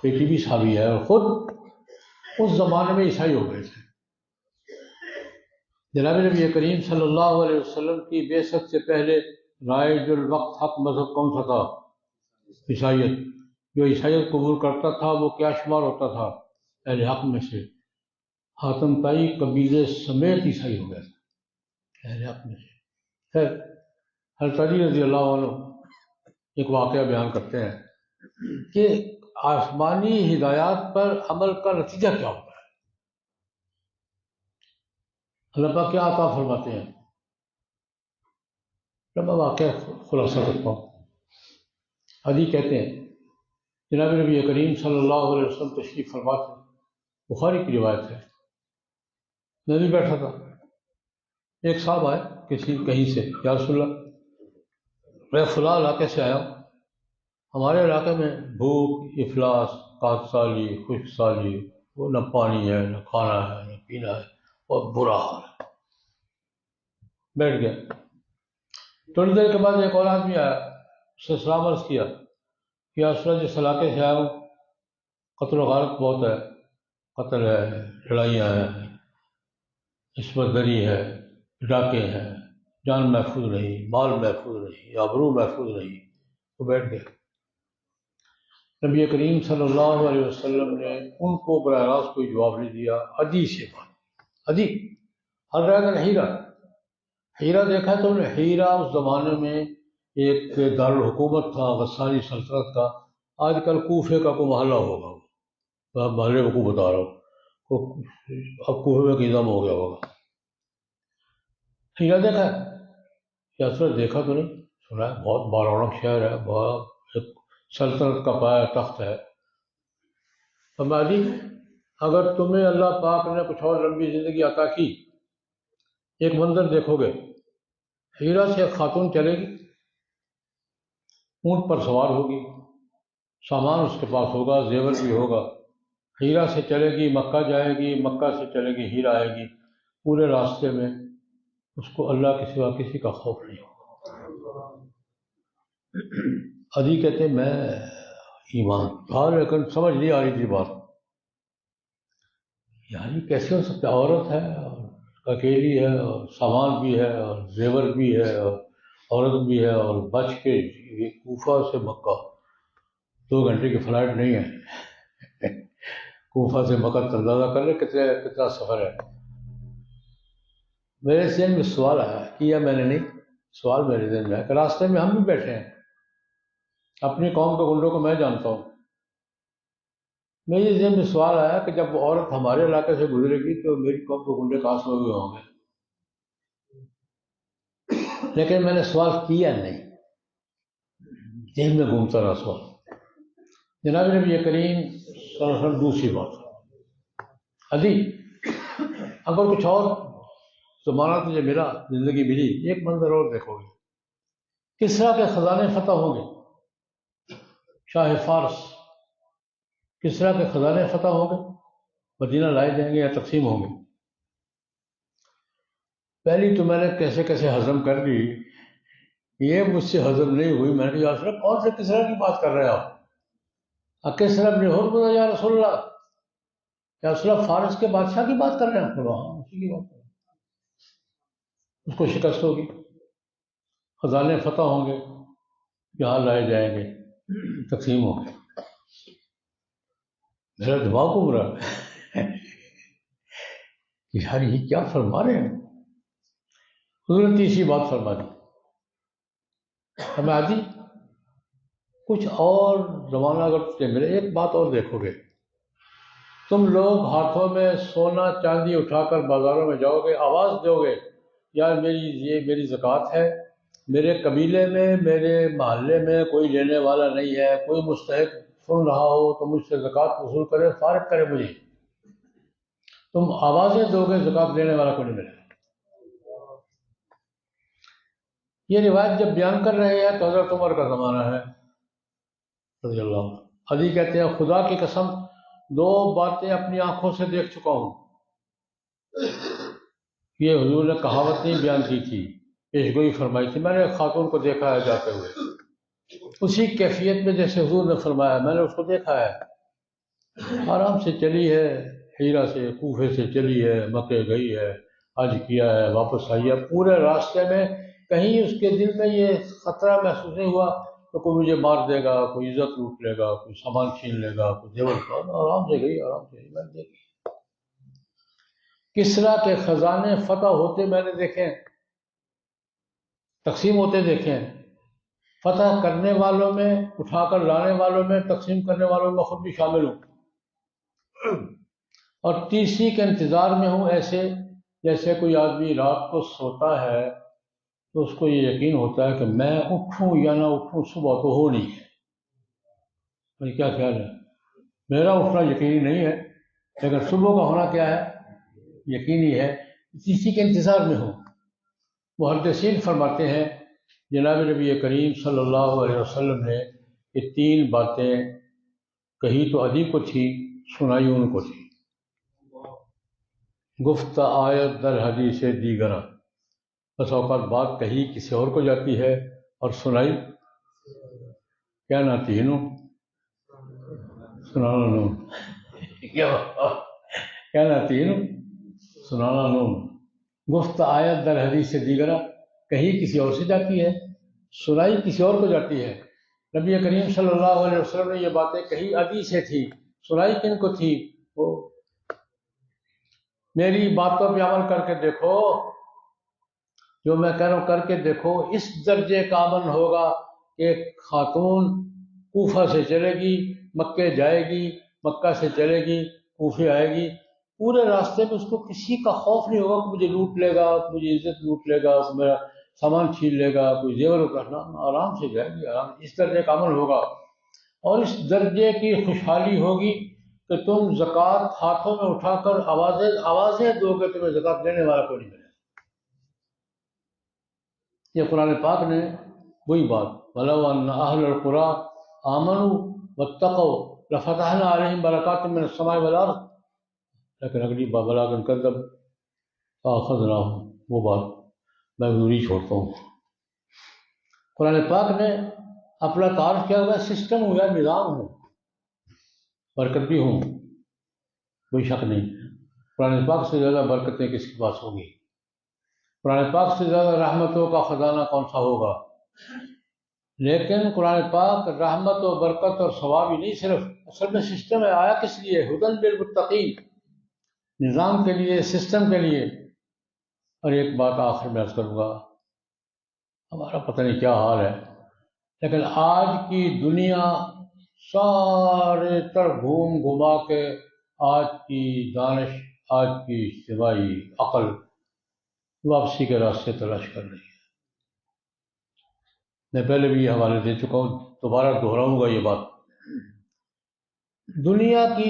A: بیٹی بھی صحابی ہے، اور خود اس زمانے میں عیسائی ہو گئے تھے۔ جناب نبی کریم صلی اللہ علیہ وسلم کی بعثت سے پہلے رائج الوقت حق مذہب کون سا تھا؟ عیسائیت۔ جو عیسائیت قبول کرتا تھا وہ کیا شمار ہوتا تھا؟ اہل حق میں سے۔ حاتم طائی قبیلے سمیت عیسائی ہو گیا تھا، اہل حق میں سے۔ خیر، حضرت علی رضی اللہ عنہ ایک واقعہ بیان کرتے ہیں کہ آسمانی ہدایات پر عمل کا نتیجہ کیا ہوتا ہے، اللہ پاک کیا عطا فرماتے ہیں۔ جب میں واقعہ خلاصہ کرتا ہوں، علی کہتے ہیں جناب نبی کریم صلی اللہ علیہ وسلم تشریف فرما تھے، بخاری کی روایت ہے، میں بھی بیٹھا تھا، ایک صاحب آئے کہیں سے، یا رسول اللہ میں فلاں علاقے سے آیا ہوں، ہمارے علاقے میں بھوک، افلاس، قحط سالی، خشک سالی، وہ نہ پانی ہے، نہ کھانا ہے، نہ پینا ہے، بہت برا حال ہے۔ بیٹھ گیا۔ تھوڑی دیر کے بعد ایک اور آدمی آیا، اس سے سلام عرض کیا کہ یا رسول اللہ جس علاقے سے آیا ہوں قتل و غارت بہت ہے، قتل ہے، لڑائیاں ہیں، عصمت دری ہے، ڈاکے ہیں، جان محفوظ نہیں، مال محفوظ نہیں، آبرو محفوظ نہیں۔ وہ بیٹھ گئے۔ نبی کریم صلی اللہ علیہ وسلم نے ان کو براہ راست کوئی جواب نہیں دیا، عدی سے بات، عدی ہر رہا تھا ہیرا، ہیرا دیکھا تو نے، ہیرا اس زمانے میں ایک دارالحکومت تھا غسانی سلطنت کا. آج کل کوفے کا کوئی محلہ ہوگا، میں محلے کو بتا رہا ہوں، اب کوفے میں نظام ہو گیا ہوگا. یہ دیکھا یا اصل دیکھا تو نہیں، سنا ہے بہت بارونق شہر ہے، بہت ایک سلطنت کا پایا تخت ہے. ہماری اگر تمہیں اللہ پاک نے کچھ اور لمبی زندگی عطا کی، ایک منظر دیکھو گے، ہیرا سے ایک خاتون چلے گی، اونٹ پر سوار ہوگی، سامان اس کے پاس ہوگا، زیور بھی ہوگا، ہیرا سے چلے گی، مکہ جائے گی، مکہ سے چلے گی، ہیرا آئے گی. پورے راستے میں اس کو اللہ کے سوا کسی کا خوف نہیں ہوگا. ادھی کہتے میں ایمان تھا لیکن سمجھ نہیں آ رہی تھی بات، یعنی کیسے ہو سکتا ہے؟ عورت ہے اور اکیلی ہے اور سامان بھی ہے اور زیور بھی ہے اور عورت بھی ہے اور بچ کے کوفہ سے مکہ 2 گھنٹے کی فلائٹ نہیں ہے. کوفہ سے مکہ اندازہ کر لیں کتنا سفر ہے. میرے ذہن میں سوال آیا، کیا میں نے نہیں، سوال میرے ذہن میں ہے کہ راستے میں ہم بھی بیٹھے ہیں، اپنی قوم کے گنڈوں کو میں جانتا ہوں. میرے ذہن میں سوال آیا کہ جب وہ عورت ہمارے علاقے سے گزرے گی تو میری قوم کے گنڈے کہاں سے ہوئے ہوں گے. لیکن میں نے سوال کیا نہیں، ذہن میں گھومتا رہا سوال. جناب نبی کریم صلی اللہ علیہ وسلم دوسری بات ادھی اگر کچھ اور زمانہ تجھے ملا، زندگی ملی، ایک منظر اور دیکھو گے، کسرا کے خزانے فتح ہوں گے. شاہ فارس کسرا کے خزانے فتح ہوں گے، مدینہ لائے جائیں گے یا تقسیم ہوں گے. پہلی تو میں نے کیسے کیسے ہضم کر لی، یہ مجھ سے ہضم نہیں ہوئی. میں نے یا رسول اللہ کون سے کسرا کی بات کر رہے ہیں آپ؟ کسرا ابن ہرمز یا رسول اللہ، یا رسول اللہ فارس کے بادشاہ کی بات کر رہے ہیں؟ ہاں اسی کی بات کر رہے ہیں. اس کو شکست ہوگی، خزانے فتح ہوں گے، یہاں لائے جائیں گے، تقسیم ہوں گے. میرا دماغ گھوم رہا ہے کہ یار یہ کیا فرما رہے ہیں. حضور نے تیسری بات فرما دی، ہمیں آدھی کچھ اور زمانہ اگر تجھے ملے، ایک بات اور دیکھو گے، تم لوگ ہاتھوں میں سونا چاندی اٹھا کر بازاروں میں جاؤ گے، آواز دو گے یار یہ میری زکوٰۃ ہے، میرے قبیلے میں میرے محلے میں کوئی لینے والا نہیں ہے، کوئی مستحق سن رہا ہو تو مجھ سے زکوٰۃ وصول کرے، فارغ کرے مجھے. تم آوازیں دو گے، زکوٰۃ لینے والا کوئی نہیں ملے گا. یہ روایت جب بیان کر رہے ہیں تو حضرت عمر کا زمانہ ہے رضی اللہ عنہ. علی کہتے ہیں خدا کی قسم 2 باتیں اپنی آنکھوں سے دیکھ چکا ہوں. یہ حضور نے کہاوت نہیں بیان کی تھی، پیشگوئی فرمائی تھی. میں نے ایک خاتون کو دیکھا ہے جاتے ہوئے، اسی کیفیت میں جیسے حضور نے فرمایا میں نے اس کو دیکھا ہے. آرام سے چلی ہے، ہیرا سے کوفے سے چلی ہے، مکے گئی ہے، حج کیا ہے، واپس آئی ہے. پورے راستے میں کہیں اس کے دل میں یہ خطرہ محسوس نہیں ہوا تو کوئی مجھے مار دے گا، کوئی عزت لوٹ لے گا، کوئی سامان چھین لے گا، کوئی زیور. آرام سے گئی، آرام سے گئی. میں نے دیکھی کسرا کے خزانے فتح ہوتے میں نے دیکھے، تقسیم ہوتے دیکھے. فتح کرنے والوں میں، اٹھا کر لانے والوں میں، تقسیم کرنے والوں میں خود بھی شامل ہوں. اور تیسری کے انتظار میں ہوں، ایسے جیسے کوئی آدمی رات کو سوتا ہے تو اس کو یہ یقین ہوتا ہے کہ میں اٹھوں یا نہ اٹھوں صبح تو ہو نہیں ہے. میری کیا خیال ہے؟ میرا اٹھنا یقینی نہیں ہے لیکن صبح کا ہونا کیا ہے؟ یقینی ہے. تیسری کے انتظار میں ہوں. محدثین فرماتے ہیں جناب نبی کریم صلی اللہ علیہ وسلم نے یہ 3 باتیں کہی تو علی کو تھی، سنائی ان کو تھی. گفت آیت در حدیث دیگرہ، بس اوقات بات کہی کسی اور کو جاتی ہے اور سنائی کیا نہ تینوں سنانا نون، کیا نہ تینوں سنانا نون. گفت آیت در حدیث دیگرہ، کہی کسی اور سے جاتی ہے، سنائی کسی اور کو جاتی ہے. نبی کریم صلی اللہ علیہ وسلم نے یہ باتیں کہی عدی سے تھی، سنائی کن کو تھی؟ وہ میری باتوں پہ عمل کر کے دیکھو، جو میں کہہ رہا ہوں کر کے دیکھو، اس درجے کا امن ہوگا کہ خاتون کوفہ سے چلے گی، مکے جائے گی، مکہ سے چلے گی، کوفے آئے گی، پورے راستے میں اس کو کسی کا خوف نہیں ہوگا کہ مجھے لوٹ لے گا، مجھے عزت لوٹ لے گا، میرا سامان چھین لے گا، کوئی زیور اترنا، آرام سے جائے گی، آرام، اس درجے کا عمل ہوگا۔ اور اس درجے کی خوشحالی ہوگی کہ تم زکوٰۃ ہاتھوں میں اٹھا کر آوازیں دو گے، تمہیں زکوٰۃ دینے والا کوئی نہیں ملے۔ یہ قرآن پاک نے وہی بات، وَلَوْ أَنَّ أَهْلَ الْقُرَىٰ آمَنُوا وَاتَّقَوْا لَفَتَحْنَا عَلَيْهِمْ بَرَكَاتٍ مِّنَ السَّمَاءِ وَالْأَرْضِ، لیکن اگلی بات وَلَٰكِنْ كَذَّبُوا فَأَخَذْنَاهُمْ، وہ بات میں ضروری چھوڑتا ہوں۔ قرآن پاک نے اپنا تعارف کیا ہوا، سسٹم ہوا، نظام ہوں، برکت بھی ہوں، کوئی شک نہیں۔ قرآن پاک سے زیادہ برکتیں کس کے پاس ہوں گی؟ قرآن پاک سے زیادہ رحمتوں کا خزانہ کون سا ہوگا؟ لیکن قرآن پاک رحمت و برکت اور ثواب ہی نہیں صرف، اصل میں سسٹم ہے، آیا کس لیے؟ ہدی للمتقین، نظام کے لیے، سسٹم کے لیے۔ اور ایک بات آخر میں عرض کروں گا، ہمارا پتہ نہیں کیا حال ہے، لیکن آج کی دنیا سارے تر گھوم گھما کے آج کی دانش، آج کی اجتماعی عقل واپسی کے راستے تلاش کر رہی ہے۔ میں پہلے بھی یہ حوالے دے چکا ہوں، دوبارہ دہراؤں گا یہ بات۔ دنیا کی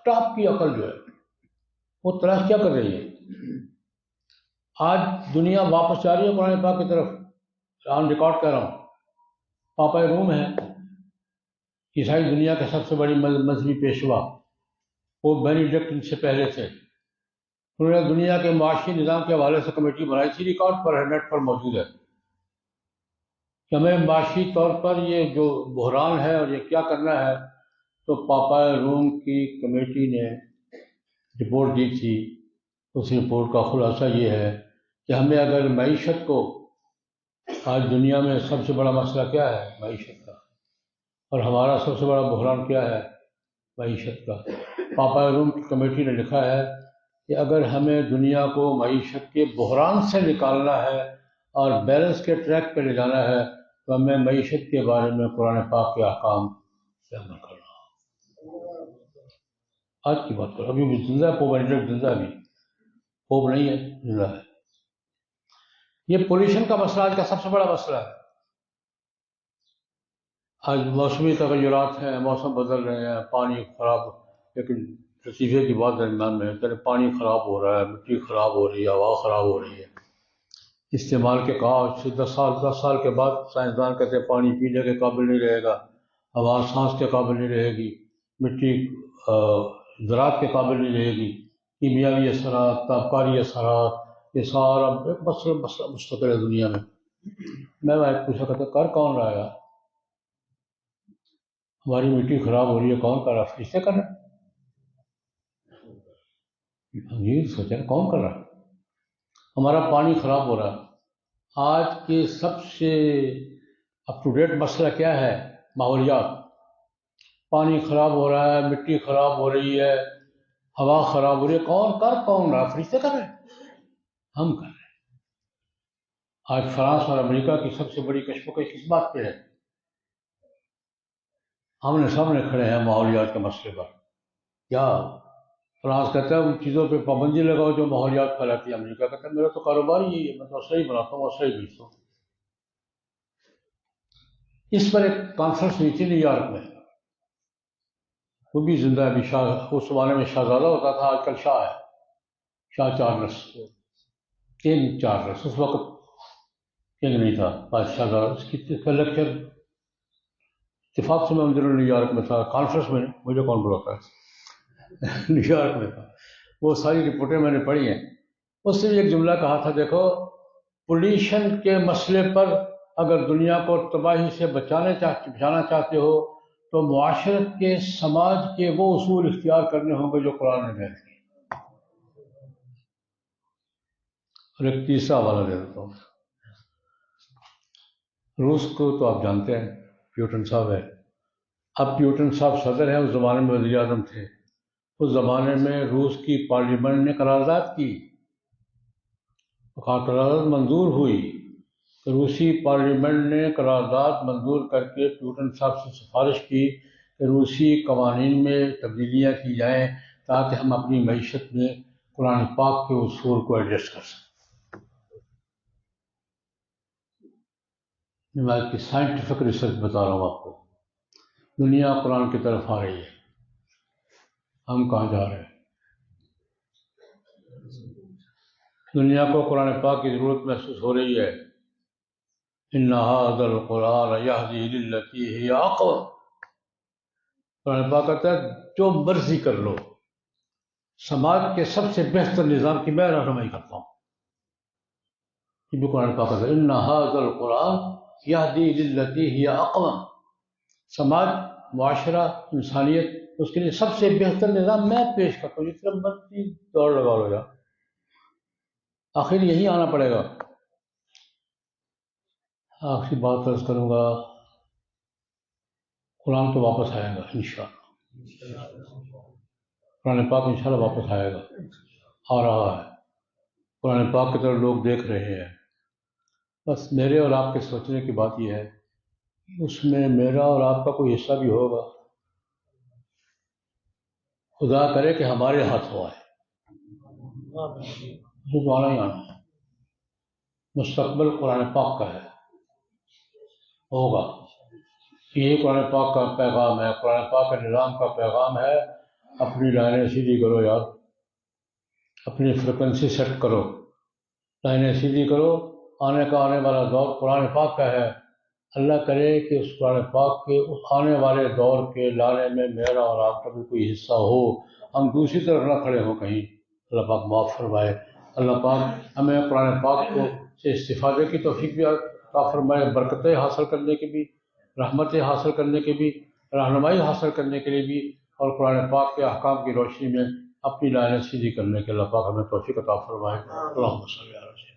A: ٹاپ کی عقل جو ہے وہ تلاش کیا کر رہی ہے؟ آج دنیا واپس جا رہی ہے قرآن پاک کی طرف۔ آن ریکارڈ کہہ رہا ہوں، پاپا روم ہے عیسائی دنیا کے سب سے بڑی مذہبی پیشوا، وہ بینیڈکٹ ان سے پہلے تھے۔ انہوں نے دنیا کے معاشی نظام کے حوالے سے کمیٹی بنائی تھی، ریکارڈ پر ہے، نیٹ پر موجود ہے، کہ ہمیں معاشی طور پر یہ جو بحران ہے اور یہ کیا کرنا ہے۔ تو پاپا روم کی کمیٹی نے رپورٹ دی تھی، اس رپورٹ کا خلاصہ یہ ہے کہ ہمیں اگر معیشت کو، آج دنیا میں سب سے بڑا مسئلہ کیا ہے؟ معیشت کا، اور ہمارا سب سے بڑا بحران کیا ہے؟ معیشت کا۔ پاپا روم کی کمیٹی نے لکھا ہے کہ اگر ہمیں دنیا کو معیشت کے بحران سے نکالنا ہے اور بیلنس کے ٹریک پہ لے جانا ہے تو ہمیں معیشت کے بارے میں قرآن پاک کے احکام سے عمل کرنا۔ آج کی بات کرو، ابھی بھی زندہ ہے، پوپ بینیڈکٹ زندہ ہے، ابھی پوپ نہیں ہے، زندہ ہے۔ یہ پولیوشن کا مسئلہ آج کا سب سے بڑا مسئلہ ہے۔ آج موسمی تغیرات ہیں، موسم بدل رہے ہیں، پانی خراب، لیکن لطیفے کی بات درمیان میں ہے، پانی خراب ہو رہا ہے، مٹی خراب ہو رہی ہے، ہوا خراب ہو رہی ہے، استعمال کے کاج سے 10 سال کے بعد سائنسدان کہتے ہیں پانی پینے کے قابل نہیں رہے گا، ہوا سانس کے قابل نہیں رہے گی، مٹی زراعت کے قابل نہیں رہے گی، کیمیاوی اثرات، تابکاری اثرات، یہ سارا ایک مسئلہ مستقل ہے دنیا میں۔ میں پوچھا کرتا کر کون رہا ہے؟ ہماری مٹی خراب ہو رہی ہے، کون کر رہا ہے؟ فرشتے کر رہے ہیں؟ یہ سوچا کون کر رہا ہے؟ ہمارا پانی خراب ہو رہا ہے۔ آج کے سب سے اپ ٹو ڈیٹ مسئلہ کیا ہے؟ ماحولیات۔ پانی خراب ہو رہا ہے، مٹی خراب ہو رہی ہے، ہوا خراب ہو رہی ہے، کون رہا ہے؟ فرشتے کر رہے ہیں؟ ہم کر رہے ہیں۔ آج فرانس اور امریکہ کی سب سے بڑی کشمکش کس بات پہ ہے؟ ہم نے سامنے کھڑے ہیں ماحولیات کے مسئلے پر۔ کیا فرانس کہتا ہے ان چیزوں پہ پابندی لگاؤ جو ماحولیات پھیلاتی ہے، امریکہ کہتا ہے میرا تو کاروبار ہی ہے، میں تو صحیح بناتا ہوں اور صحیح بیچتا ہوں۔ اس پر ایک کانفرنس ہوئی تھی نیو یارک میں، وہ بھی زندہ ہے، شاہ، اس زمانے میں شاہزادہ ہوتا تھا، آج کل شاہ ہے، شاہ چارلس، کنگ چارلس، اس وقت کنگ نہیں تھا، بادشاہ کا۔ اس کی لیکچر اتفاق سے میں نیو یارک میں تھا، کانفرنس میں، مجھے کون بلاتا ہے، نیو یارک میں تھا۔ وہ ساری رپورٹیں میں نے پڑھی ہیں، اس نے ایک جملہ کہا تھا، دیکھو پولیوشن کے مسئلے پر اگر دنیا کو تباہی سے بچانا چاہتے ہو تو معاشرت کے، سماج کے وہ اصول اختیار کرنے ہوں گے جو قرآن نے بیان کیے۔ اور ایک تیسرا حوالہ دے دیتا ہوں، روس کو تو آپ جانتے ہیں، پیوٹن صاحب ہے، اب پیوٹن صاحب صدر ہیں، اس زمانے میں وزیر اعظم تھے۔ اس زمانے میں روس کی پارلیمنٹ نے قرارداد کی، قرارداد منظور ہوئی کہ روسی پارلیمنٹ نے قرارداد منظور کر کے پیوٹن صاحب سے سفارش کی کہ روسی قوانین میں تبدیلیاں کی جائیں تاکہ ہم اپنی معیشت میں قرآن پاک کے اصول کو ایڈجسٹ کر سکیں۔ میں کی سائنٹیفک ریسرچ بتا رہا ہوں آپ کو۔ دنیا قرآن کی طرف آ رہی ہے، ہم کہاں جا رہے ہیں؟ دنیا کو قرآن پاک کی ضرورت محسوس ہو رہی ہے۔ ان ھذا القرآن یہدی للتی ہی اقوم۔ قرآن پاک کہتا ہے جو مرضی کر لو، سماج کے سب سے بہتر نظام کی میں رہنمائی کرتا ہوں۔ یہ بھی قرآن پاک کہتا ہے ان ھذا القرآن یہدی للتی ہی اقوم۔ سماج، معاشرہ، انسانیت، اس کے لیے سب سے بہتر نظام میں پیش کرتا ہوں۔ جتنا مرضی دوڑ لگا لو یار، آخر یہی آنا پڑے گا۔ آخری بات عرض کروں گا، قرآن تو واپس آئے گا انشاءاللہ۔ قرآن پاک انشاءاللہ واپس آئے گا، آ رہا ہے۔ قرآن پاک کی طرف لوگ دیکھ رہے ہیں۔ بس میرے اور آپ کے سوچنے کی بات یہ ہے اس میں میرا اور آپ کا کوئی حصہ بھی ہوگا۔ خدا کرے کہ ہمارے ہاتھوں آئے، جو آنا ہی آنا ہے۔ مستقبل قرآن پاک کا ہے، ہوگا۔ یہ قرآن پاک کا پیغام ہے، قرآن پاک کا نظام کا پیغام ہے۔ اپنی لائنیں سیدھی کرو یار، اپنی فریکوینسی سیٹ کرو، لائنیں سیدھی کرو۔ آنے والا دور قرآن پاک کا ہے۔ اللہ کرے کہ اس قرآن پاک کے اس آنے والے دور کے لانے میں میرا اور آپ کا بھی کوئی حصہ ہو، ہم دوسری طرف نہ کھڑے ہوں کہیں۔ اللہ پاک معاف فرمائے۔ اللہ پاک ہمیں قرآن پاک کو سے استفادے کی توفیق بھی عطا فرمائے، برکتیں حاصل کرنے کی بھی، رحمتیں حاصل کرنے کی بھی، رہنمائی حاصل کرنے کے لیے بھی، اور قرآن پاک کے احکام کی روشنی میں اپنی لائنیں سیدھی کرنے کے اللہ پاک ہمیں توفیق عطا فرمائے۔ اللہم صلی علی